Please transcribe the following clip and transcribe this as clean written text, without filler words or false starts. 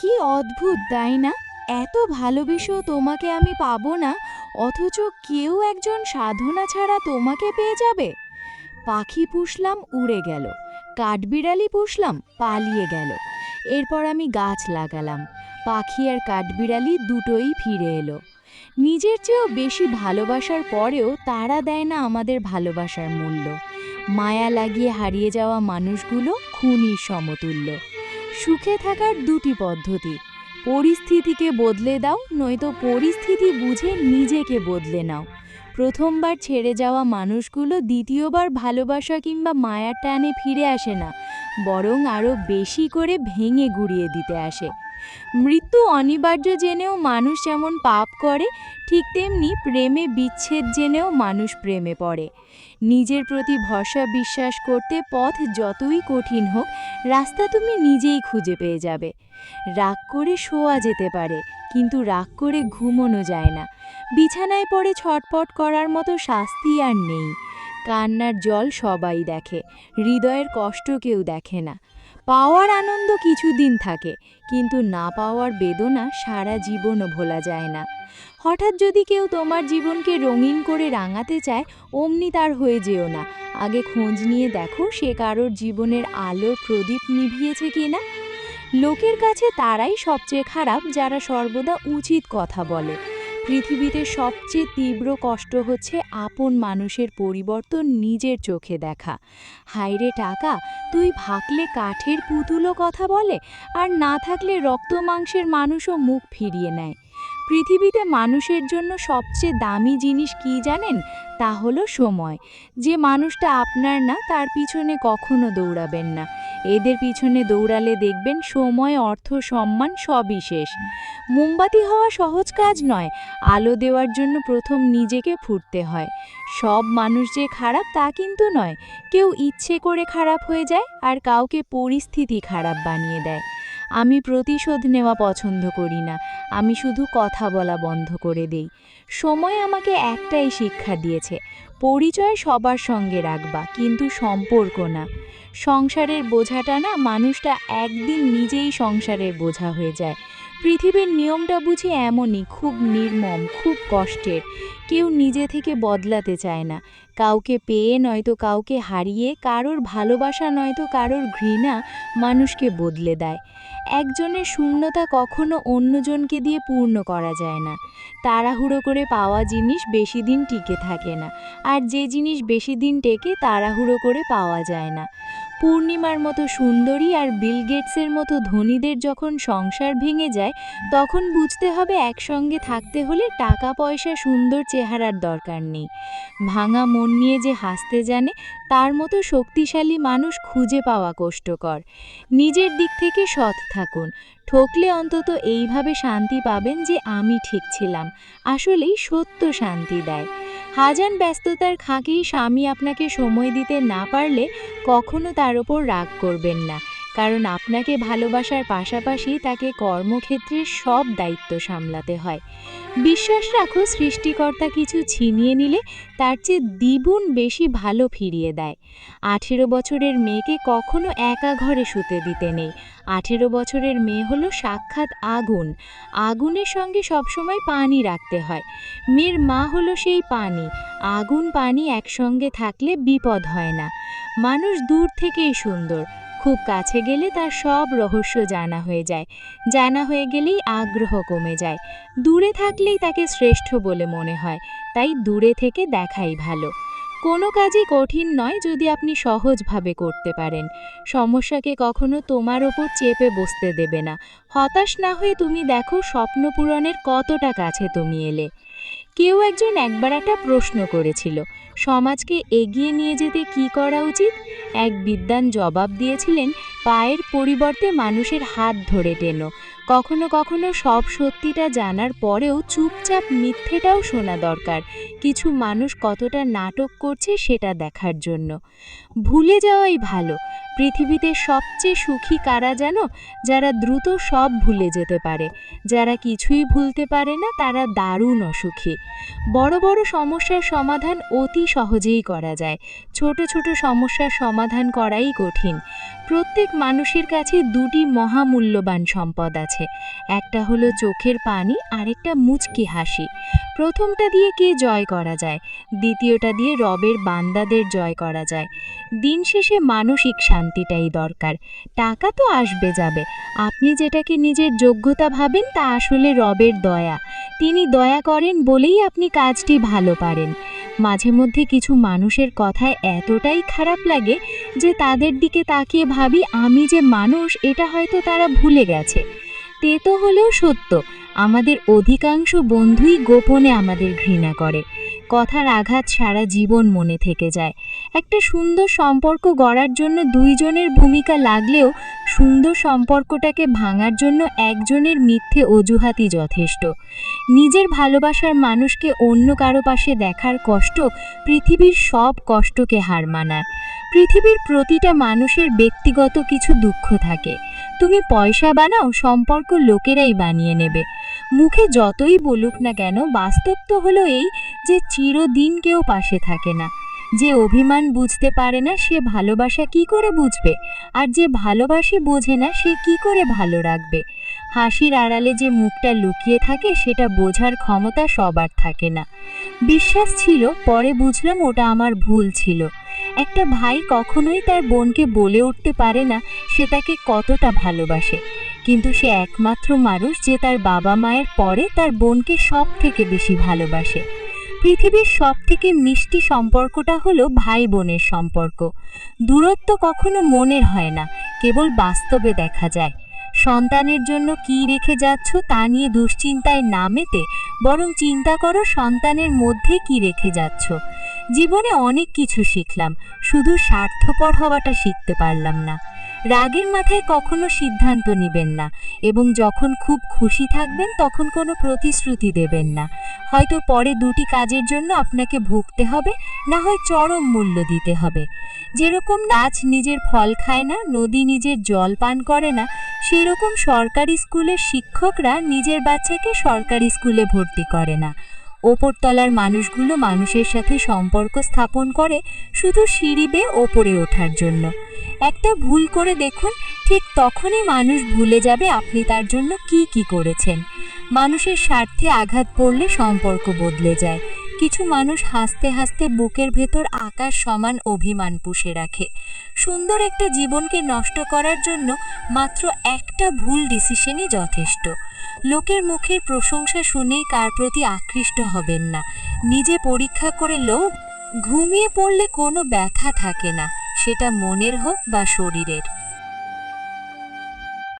কি অদ্ভুত তাই না? এত ভালোবেসেও তোমাকে আমি পাবো না, অথচ কেউ একজন সাধনা ছাড়া তোমাকে পেয়ে যাবে। পাখি পুষলাম, উড়ে গেল। কাঠবিড়ালি পুষলাম, পালিয়ে গেল। এরপর আমি গাছ লাগালাম, পাখি আর কাঠবিড়ালি দুটোই ফিরে এলো। নিজের চেয়েও বেশি ভালোবাসার পরেও তারা দেয় না আমাদের ভালোবাসার মূল্য। মায়া লাগিয়ে হারিয়ে যাওয়া মানুষগুলো খুনির সমতুল্য। সুখে থাকার দুটি পদ্ধতি: পরিস্থিতিকে বদলে দাও, নয়তো পরিস্থিতি বুঝে নিজেকে বদলে নাও। প্রথমবার ছেড়ে যাওয়া মানুষগুলো দ্বিতীয়বার ভালোবাসা কিংবা মায়ার টানে ফিরে আসে না, বরং আরও বেশি করে ভেঙে গুঁড়িয়ে দিতে আসে। মৃত্যু অনিবার্য জেনেও মানুষ যেমন পাপ করে, ঠিক তেমনি প্রেমে বিচ্ছেদ জেনেও মানুষ প্রেমে পড়ে। নিজের প্রতি ভরসা বিশ্বাস করতে পথ যতই কঠিন হোক, রাস্তা তুমি নিজেই খুঁজে পেয়ে যাবে। রাগ করে শোয়া যেতে পারে, কিন্তু রাগ করে ঘুমোনো যায় না। বিছানায় পড়ে ছটপট করার মতো শাস্তি আর নেই। কান্নার জল সবাই দেখে, হৃদয়ের কষ্ট কেউ দেখে না। পাওয়ার আনন্দ কিছুদিন থাকে, কিন্তু না পাওয়ার বেদনা সারা জীবনও ভোলা যায় না। হঠাৎ যদি কেউ তোমার জীবনকে রঙিন করে রাঙাতে চায়, অমনি তার হয়ে যেও না। আগে খোঁজ নিয়ে দেখো সে কারোর জীবনের আলোর প্রদীপ নিভিয়েছে কিনা। লোকের কাছে তারাই সবচেয়ে খারাপ যারা সর্বদা উচিত কথা বলে। পৃথিবীতে সবচেয়ে তীব্র কষ্ট হচ্ছে আপন মানুষের পরিবর্তন নিজের চোখে দেখা। হায়রে টাকা, তুই ভাগলে কাঠের পুতুলও কথা বলে, আর না থাকলে রক্ত মাংসের মানুষও মুখ ফিরিয়ে নেয়। পৃথিবীতে মানুষের জন্য সবচেয়ে দামি জিনিস কি জানেন? তা হলো সময়। যে মানুষটা আপনার না, তার পিছনে কখনো দৌড়াবেন না। এদের পিছনে দৌড়ালে দেখবেন সময়, অর্থ, সম্মান সবই শেষ। মোমবাতি হওয়া সহজ কাজ নয়, আলো দেওয়ার জন্য প্রথম নিজেকে ফুটতে হয়। সব মানুষ যে খারাপ তা কিন্তু নয়, কেউ ইচ্ছে করে খারাপ হয়ে যায়, আর কাউকে পরিস্থিতি খারাপ বানিয়ে দেয়। আমি প্রতিশোধ নেওয়া পছন্দ করি না, আমি শুধু কথা বলা বন্ধ করে দেই। সময় আমাকে একটাই শিক্ষা দিয়েছে: পরিচয় সবার সঙ্গে রাখবা, কিন্তু সম্পর্ক না। সংসারের বোঝাটা না, মানুষটা একদিন নিজেই সংসারের বোঝা হয়ে যায়। পৃথিবীর নিয়মটা বুঝি এমনই, খুব নির্মম, খুব কষ্টের। কেউ নিজে থেকে বদলাতে চায় না। কাউকে পেয়ে নয়তো কাউকে হারিয়ে, কারোর ভালোবাসা নয়তো কারোর ঘৃণা মানুষকে বদলে দেয়। একজনের শূন্যতা কখনো অন্যজনকে দিয়ে পূর্ণ করা যায় না। তাড়াহুড়ো করে পাওয়া জিনিস বেশি দিন টিকে থাকে না, আর যে জিনিস বেশি দিন টেকে তাড়াহুড়ো করে পাওয়া যায় না। পূর্ণিমার মতো সুন্দরী আর বিল গেটসের মতো ধনীদের যখন সংসার ভেঙে যায়, তখন বুঝতে হবে একসঙ্গে থাকতে হলে টাকা পয়সা, সুন্দর চেহারার দরকার নেই। ভাঙা মন নিয়ে যে হাসতে জানে, তার মতো শক্তিশালী মানুষ খুঁজে পাওয়া কষ্টকর। নিজের দিক থেকে সৎ থাকুন, ঠকলে অন্তত এইভাবে শান্তি পাবেন যে আমি ঠিক ছিলাম। আসলেই সত্য শান্তি দেয়। হাজার ব্যস্ততার ফাঁকেই স্বামী আপনাকে সময় দিতে না পারলে কখনো তার ওপর রাগ করবেন না, কারণ আপনাকে ভালোবাসার পাশাপাশি তাকে কর্মক্ষেত্রের সব দায়িত্ব সামলাতে হয়। বিশ্বাস রাখো, সৃষ্টিকর্তা কিছু ছিনিয়ে নিলে তার চেয়ে দ্বিগুণ বেশি ভালো ফিরিয়ে দেয়। 18 বছরের মেয়েকে কখনো একা ঘরে শুতে দিতে নেই। 18 বছরের মেয়ে হলো সাক্ষাৎ আগুন। আগুনের সঙ্গে সবসময় পানি রাখতে হয়। মেয়ের মা হলো সেই পানি। আগুন পানি একসঙ্গে থাকলে বিপদ হয় না। মানুষ দূর থেকেই সুন্দর, খুব কাছে গেলে তার সব রহস্য জানা হয়ে যায়। জানা হয়ে গেলেই আগ্রহ কমে যায়। দূরে থাকলেই তাকে শ্রেষ্ঠ বলে মনে হয়, তাই দূরে থেকে দেখাই ভালো। কোনো কাজই কঠিন নয় যদি আপনি সহজভাবে করতে পারেন। সমস্যাকে কখনো তোমার ওপর চেপে বসতে দেবে না। হতাশ না হয়ে তুমি দেখো স্বপ্ন পূরণের কতটা কাছে তুমি এলে। কেউ একজন একবার একটা প্রশ্ন করেছিল, সমাজকে এগিয়ে নিয়ে যেতে কি করা উচিত? এক বিদ্বান জবাব দিয়েছিলেন, পায়ের পরিবর্তে মানুষের হাত ধরে টেনো। কখনো কখনো সব সত্যিটা জানার পরেও চুপচাপ মিথ্যেটাও শোনা দরকার, কিছু মানুষ কতটা নাটক করছে সেটা দেখার জন্য। ভুলে যাওয়াই ভালো। পৃথিবীতে সবচেয়ে সুখী কারা জানো? যারা দ্রুত সব ভুলে যেতে পারে। যারা কিছুই ভুলতে পারে না, তারা দারুণ অসুখী। বড় বড় সমস্যার সমাধান অতি সহজেই করা যায়, ছোট ছোট সমস্যার সমাধান করাই কঠিন। প্রত্যেক মানুষের কাছে দুটি মহামূল্যবান সম্পদ আছে, একটা হলো চোখের পানি, আরেকটা মুচকি হাসি। প্রথমটা দিয়ে কে জয় করা যায়, দ্বিতীয়টা দিয়ে রবের বান্দাদের জয় করা যায়। দিন শেষে মানসিক শান্তিটাই দরকার। টাকা তো আসবে যাবে, আপনি যেটাকে নিজের যোগ্যতা ভাবেন তা আসলে রবের দয়া। তিনি দয়া করেন বলেই আপনি কাজটি ভালো পারেন। মাঝে মধ্যে কিছু মানুষের কথায় এতটাই খারাপ লাগে যে তাদের দিকে তাকিয়ে ভাবি আমি যে মানুষ এটা হয়তো তারা ভুলে গেছে। তেতো হলেও সত্য, আমাদের অধিকাংশ বন্ধুই গোপনে আমাদের ঘৃণা করে। কথার আঘাত সারা জীবন মনে থেকে যায়। একটা সুন্দর সম্পর্ক গড়ার জন্য দুইজনের ভূমিকা লাগলেও সুন্দর সম্পর্কটাকে ভাঙার জন্য একজনের মিথ্যে অজুহাতই যথেষ্ট। নিজের ভালোবাসার মানুষকে অন্য কারো পাশে দেখার কষ্ট পৃথিবীর সব কষ্টকে হার মানায়। পৃথিবীর প্রতিটা মানুষের ব্যক্তিগত কিছু দুঃখ থাকে। তুমি পয়সা বানাও, সম্পর্ক লোকেরাই বানিয়ে নেবে। মুখে যতই বলুক না কেন, বাস্তব তো হলো এই যে চিরদিন কেউ পাশে থাকে না। যে অভিমান বুঝতে পারে না সে ভালোবাসা কি করে বুঝবে, আর যে ভালোবাসে বোঝে না সে কি করে ভালো রাখবে। হাসির আড়ালে যে মুখটা লুকিয়ে থাকে সেটা বোঝার ক্ষমতা সবার থাকে না। বিশ্বাস ছিল, পরে বুঝলাম ওটা আমার ভুল ছিল। একটা ভাই কখনোই তার বোনকে বলে উঠতে পারে না সে তাকে কতটা ভালোবাসে, কিন্তু সে একমাত্র মানুষ যে তার বাবা মায়ের পরে তার বোনকে সব থেকে বেশি ভালোবাসে। পৃথিবীর সব থেকে মিষ্টি সম্পর্কটা হলো ভাই বোনের সম্পর্ক। দূরত্ব কখনো মনের হয় না, কেবল বাস্তবে দেখা যায়। সন্তানের জন্য কি রেখে যাচ্ছ তা নিয়ে দুশ্চিন্তায় না মেতে বরং চিন্তা করো সন্তানের মধ্যে কি রেখে যাচ্ছ। জীবনে অনেক কিছু শিখলাম, শুধু স্বার্থপর হওয়াটা শিখতে পারলাম না। রাগের মাথায় কখনো সিদ্ধান্ত নেবেন না, এবং যখন খুব খুশি থাকবেন তখন কোনো প্রতিশ্রুতি দেবেন না। হয়তো পরে দুটি কাজের জন্য আপনাকে ভুগতে হবে, না হয় চরম মূল্য দিতে হবে। যেরকম গাছ নিজের ফল খায় না, নদী নিজের জল পান করে না, সেই রকম সরকারি স্কুলের শিক্ষকরা নিজের বাচ্চাকে সরকারি স্কুলে ভর্তি করে না। ওপরতলার মানুষগুলো মানুষের সাথে সম্পর্ক স্থাপন করে শুধু সিঁড়ি বেয়ে ওপরে ওঠার জন্য। একটা ভুল করে দেখুন, ঠিক তখনই মানুষ ভুলে যাবে আপনি তার জন্য কি কি করেছেন। মানুষের স্বার্থে আঘাত পড়লে সম্পর্ক বদলে যায়। কিছু মানুষ হাসতে হাসতে বুকের ভেতর আকাশ সমান অভিমান পুষে রাখে। সুন্দর একটা জীবনকে নষ্ট করার জন্য মাত্র একটা ভুল ডিসিশনই যথেষ্ট। লোকের মুখের প্রশংসা শুনেই কার প্রতি আকৃষ্ট হবেন না। নিজে পরীক্ষা করে লোভ, ঘুমিয়ে পড়লে কোনো ব্যথা থাকে না, সেটা মনের হোক বা শরীরের।